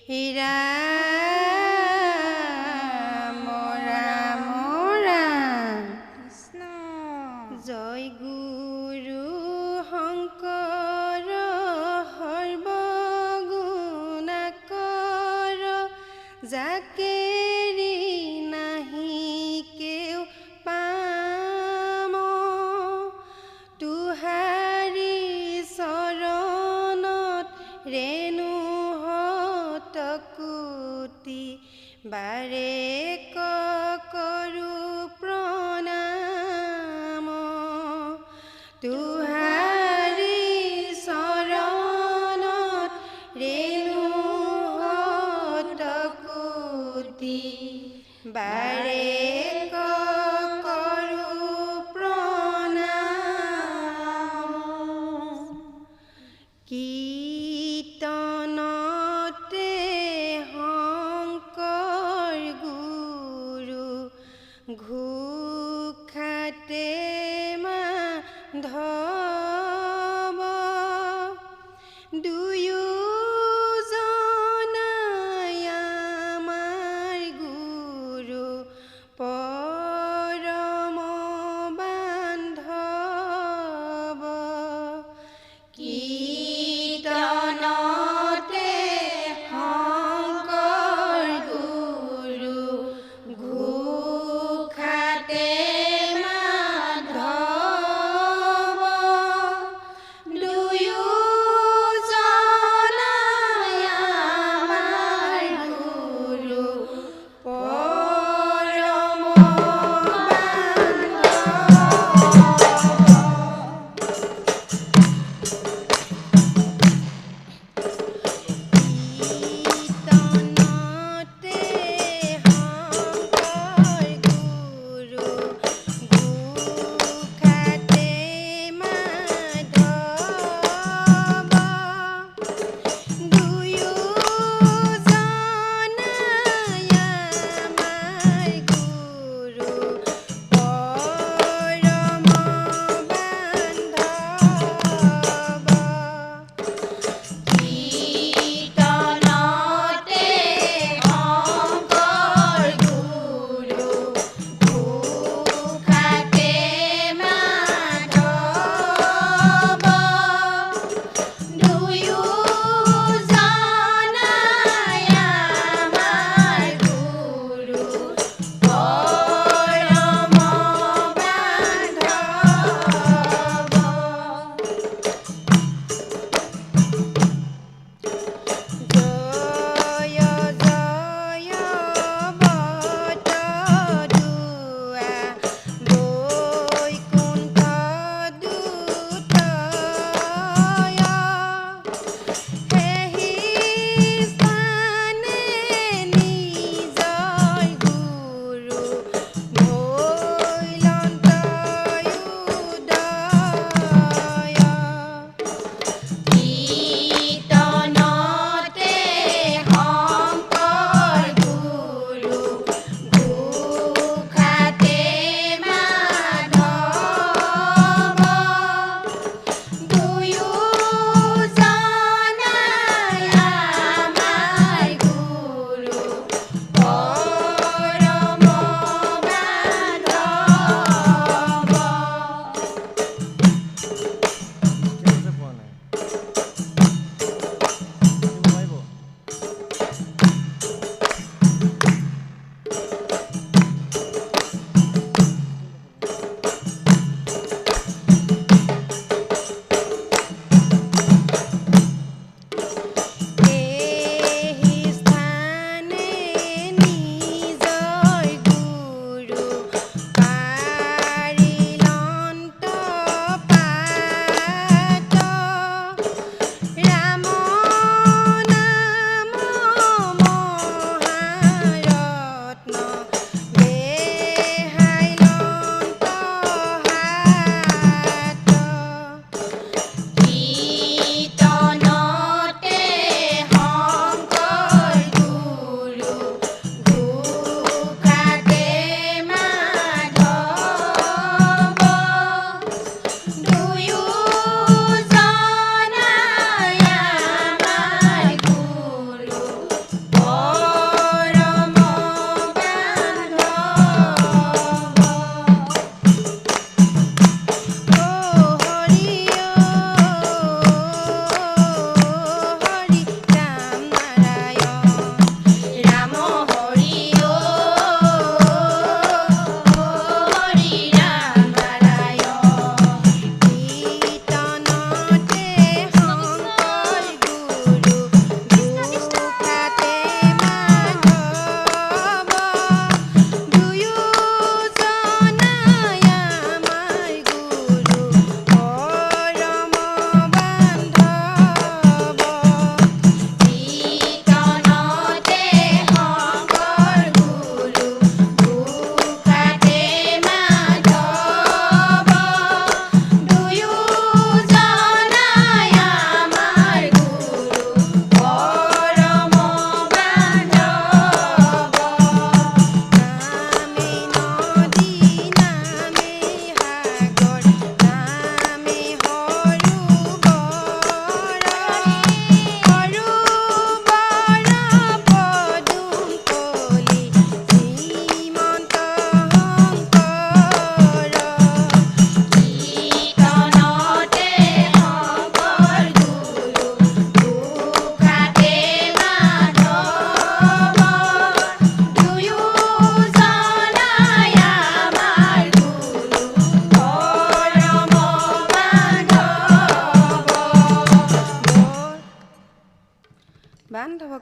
হীৰা ৰাম ৰাম কৃষ্ণ জয় গুৰু শংকৰ সৰ্বগুণাকৰ যাকে নাহি কেও পাম তুহাৰি চৰণত ৰেণু হতকুতি বাৰে কৰো প্ৰণাম তুহাৰি চৰণত ৰেণু হতকুতি বাৰে কৰো প্ৰণাম কীৰ্তনতে শংকৰ গুৰু ঘোষাতে মাধৱ দুয়োজনাই আমাৰ গুৰু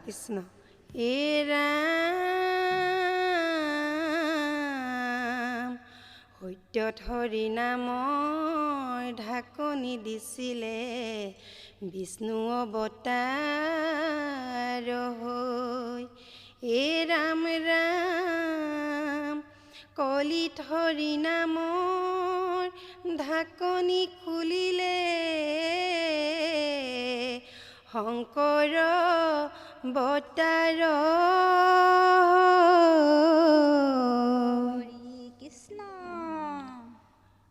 কৃষ্ণ এ ৰাম সত্যত হৰি নামৰ ঢাকনি দিছিলে বিষ্ণু অৱতাৰ হৈ এ ৰাম ৰাম কলিত হৰি নামৰ ঢাকনি খুলিলে শংকৰ অৱতাৰ কৃষ্ণ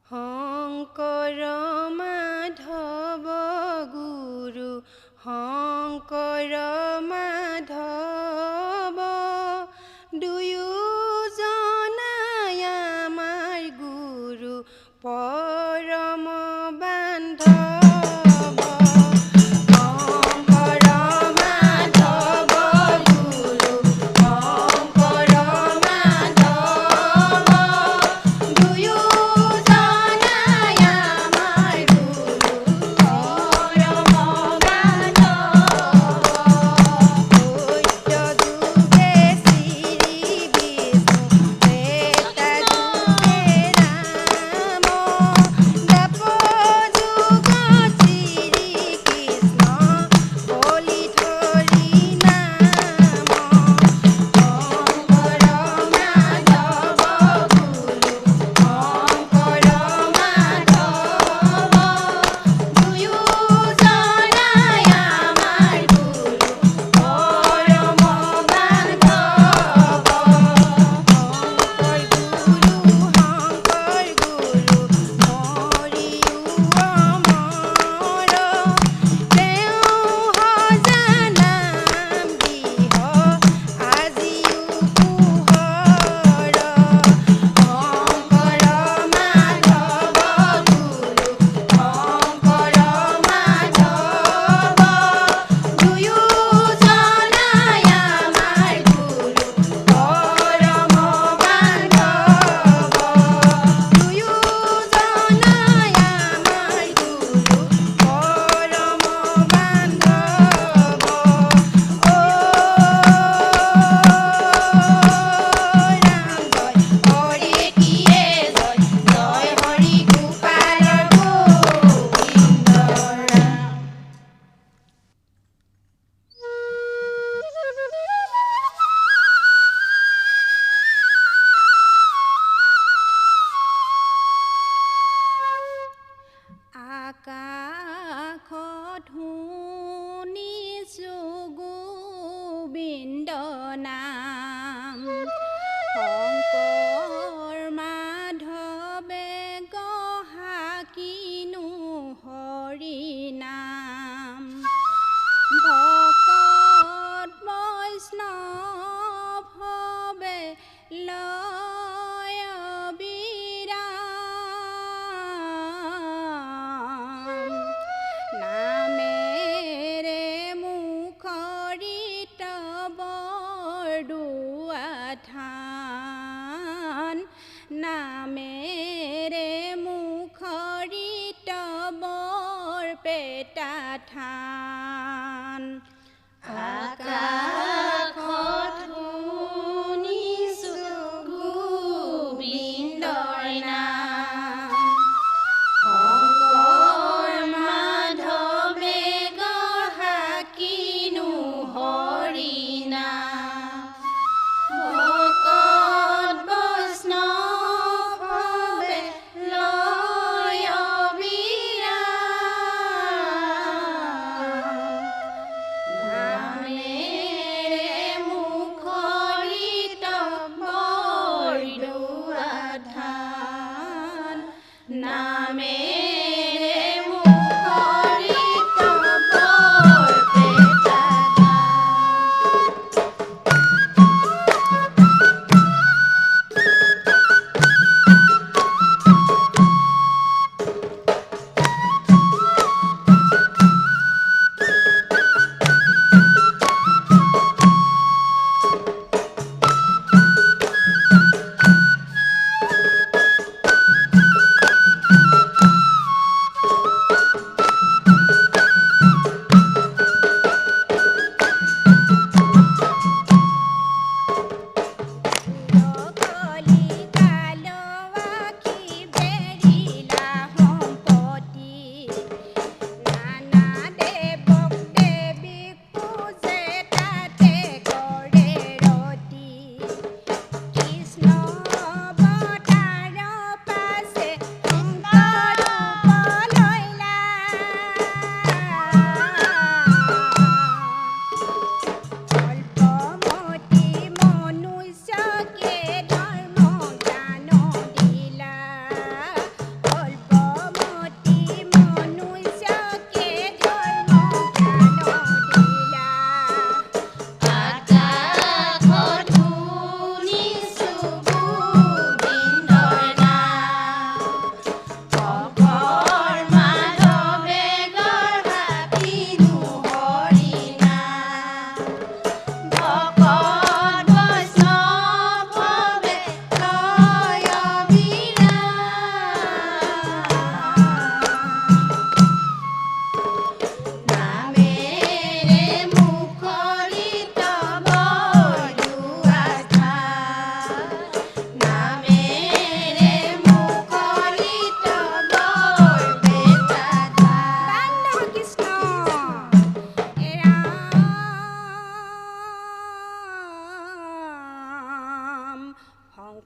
শংকৰ মাধৱ গুৰু শংকৰ মাধৱ দুয়োজনাই আমাৰ গুৰু পৰম বান্ধৱ শংকৰ মাধৱ গুৰু শংকৰ মাধৱ দুয়োজনাই আমাৰ গুৰু পৰম বান্ধৱ সত্য যুগে শ্ৰী বিষ্ণু ত্ৰেতা যুগে ৰাম দ্বাপৰ যুগত শ্ৰী কৃষ্ণ কলিত হৰি নাম শংকৰ মাধৱ গুৰু শংকৰ মাধৱ দুয়োজনাই আমাৰ গুৰু পৰম বান্ধৱ শংকৰ গুৰু হৰিও অমৰ তেওঁ সজা নাম দিহ আজিও পোহৰ শংকৰ মাধৱ গুৰু শংকৰ মাধৱ দুয়োজনাই আমাৰ গুৰু পৰম বান্ধৱ দুয়োজনাই আমাৰ গুৰু পৰম বান্ধৱ ও ৰাম জয় হৰি কিয়ে জয় জয় হৰি গোপাল গোবিন্দ ৰাম আকাশত শুনিছোঁ গোবিন্দ নাম শংকৰ মাধৱে গহাকিনো হৰি নাম ভকত বৈষ্ণৱে লয় বিৰাম নামেৰে মুখৰিত বৰদু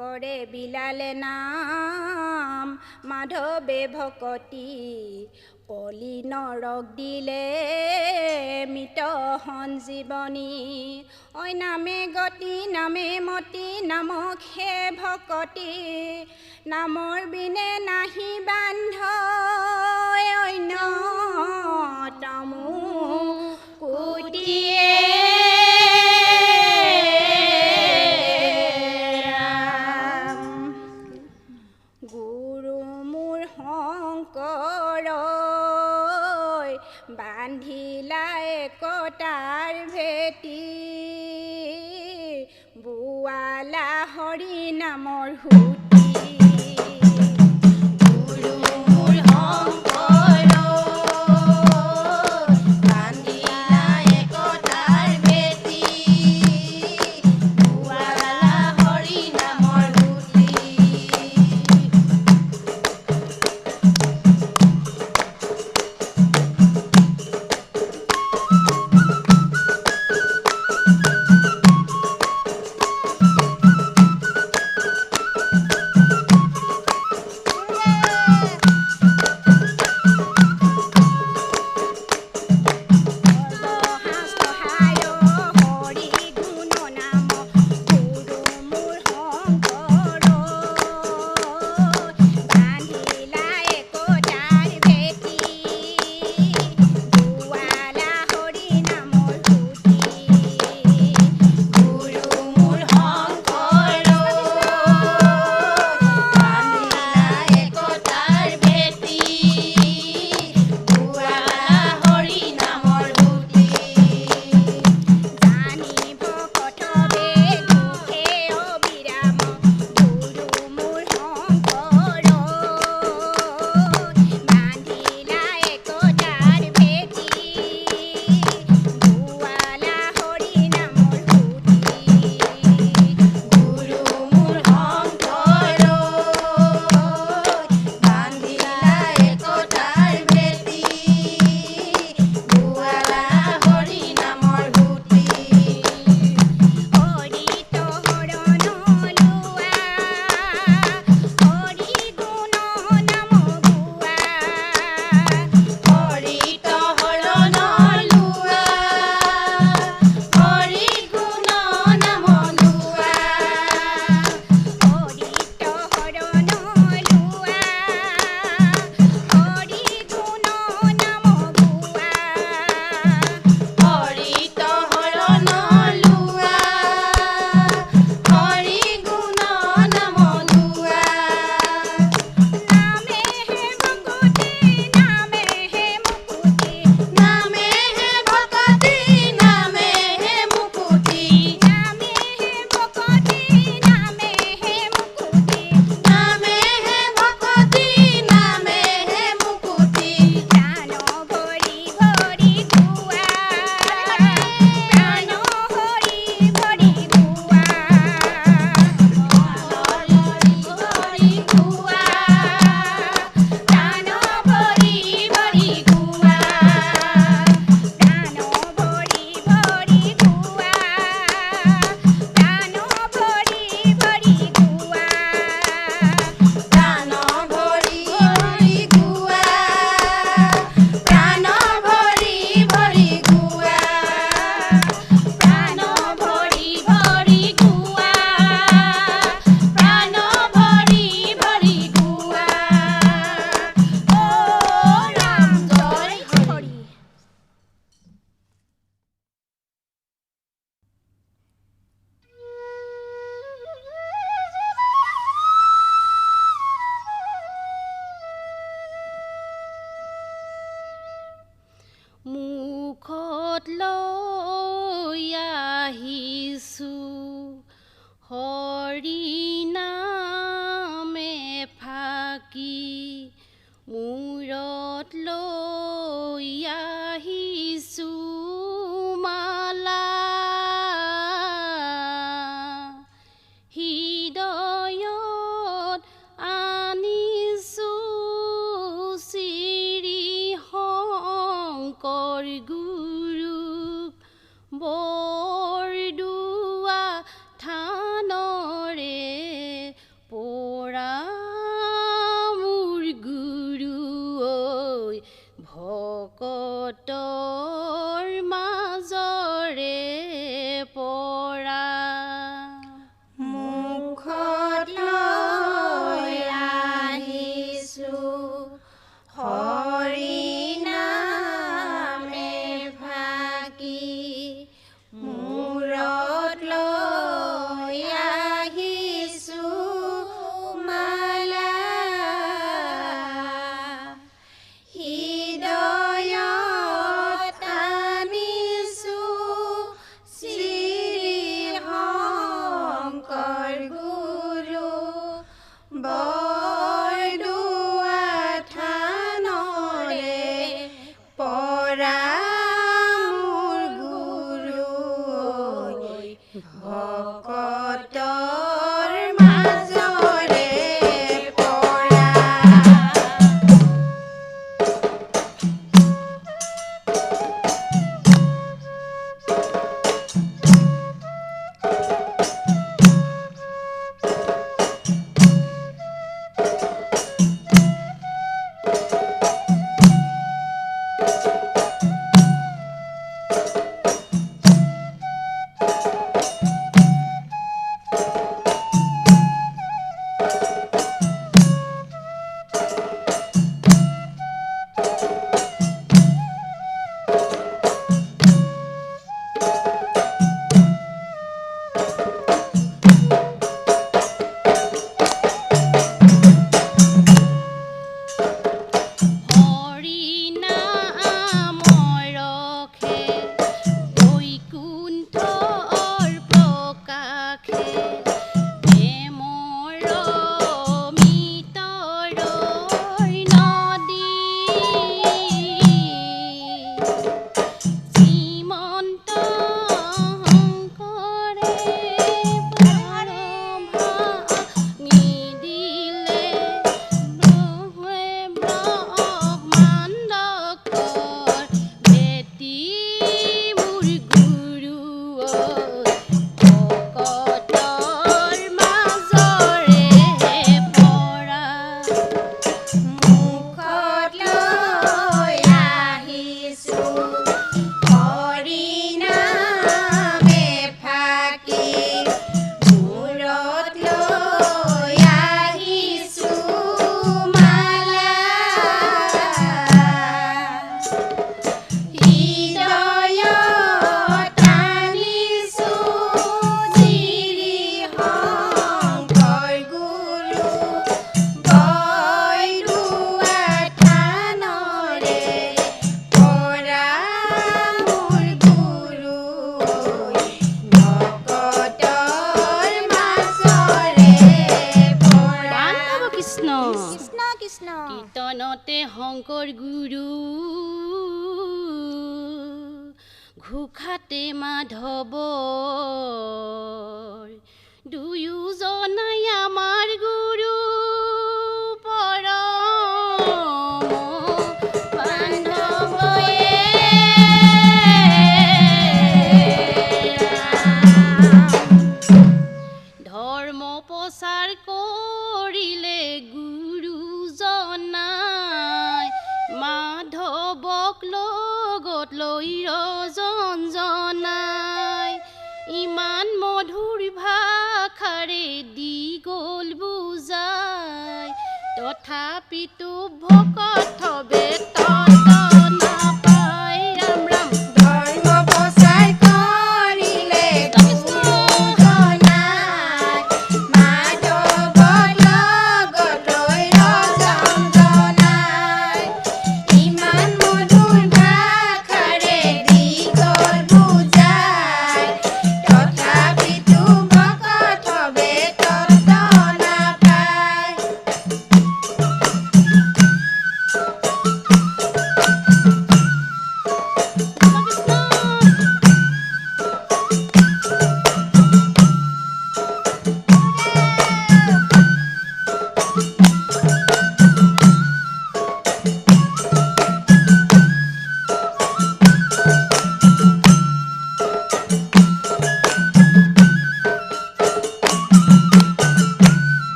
শংকৰে বিলালে নাম মাধৱে ভকতি কলি নৰক দিলে মৃত সঞ্জীৱনী ঐ নামে গতি নামে মতি নামক হে ভকতি নামৰ বিনে নাহি বান্ধ অন্য তমু কুটিয়ে বান্ধিলা একতাৰ ভেটি বোৱালা হৰি নামৰ সুতি গুৰু মোৰ শংকৰ বান্ধিলা একতাৰ ভেটি বোৱালা হৰি নামৰ সুতি পৰা মুখত লৈ আহিছোঁ হৰি নামে ফাকি মূৰত লৈ আহিছোঁ মালা হৃদয়ত আনিছোঁ শ্ৰী শংকৰ গুৰু বৰদোৱা থানৰে পৰা মোৰ গুৰু ভকতৰ মাজৰে পৰা কীৰ্তনতে শংকৰ গুৰু ঘোষাতে মাধৱ দুয়োজনাই আমাৰ গুৰু ধৰ্ম প্ৰচাৰ কৰিলে গুৰুজনাই মাধৱক লগত লৈ ৰজন জনাই ইমান মধুৰ ভাষাৰে দি গ'ল বুজাই তথাপিতো ভকত বেত নাপায় ৰাম ৰাম ধৰ্ম প্ৰচাৰ কৰিলে গুৰুজনাই মাধৱক লগত লৈ ৰজন জনাই ইমান মধুৰ ভাষাৰে দি গ'ল বুজাই তথাপিতো ভকত বেত নাপায়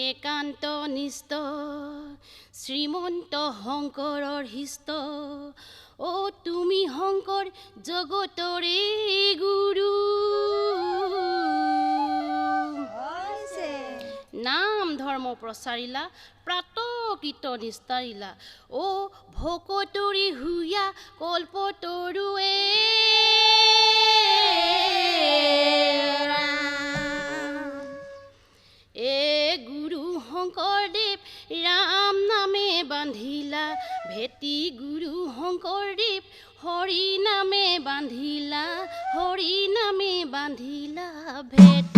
একান্ত নিষ্ট শ্ৰীমন্ত শংকৰৰ হিষ্ট অ তুমি শংকৰ জগতৰে গুৰু নাম ধৰ্ম প্ৰচাৰিলা প্ৰাতকৃত নিস্তাৰিলা অ ভকতৰি হুয়া কল্পতৰুৱে এ গুৰু শংকৰদেৱ ৰাম নামে বান্ধিলা ভেটি গুৰু শংকৰদেৱ হৰি নামে বান্ধিলা ভেটি